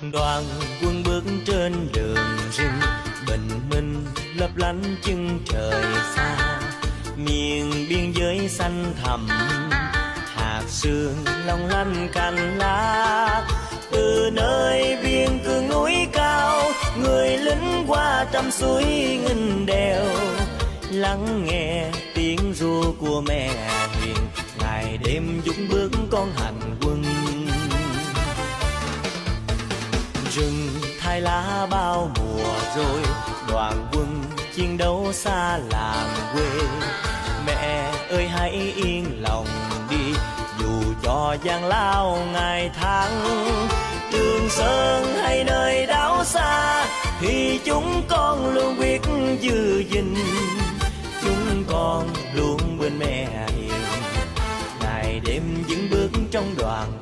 Đoàn quân bước trên đường rừng, bình minh lấp lánh chân trời xa. Miền biên giới xanh thẳm, hạt sương long lanh cành lá. Từ nơi biên cương núi cao, người lính qua trăm suối nghìn đèo, lắng nghe tiếng ru của mẹ hiền, ngày đêm dũng bước con hành quân. Rừng thay lá bao mùa rồi, đoàn quân chiến đấu xa làng quê. Mẹ ơi hãy yên lòng đi, dù cho gian lao ngày tháng. Trường Sơn hay nơi đảo xa, thì chúng con luôn biết giữ gìn. Chúng con luôn bên mẹ hiền, ngày đêm vững bước trong đoàn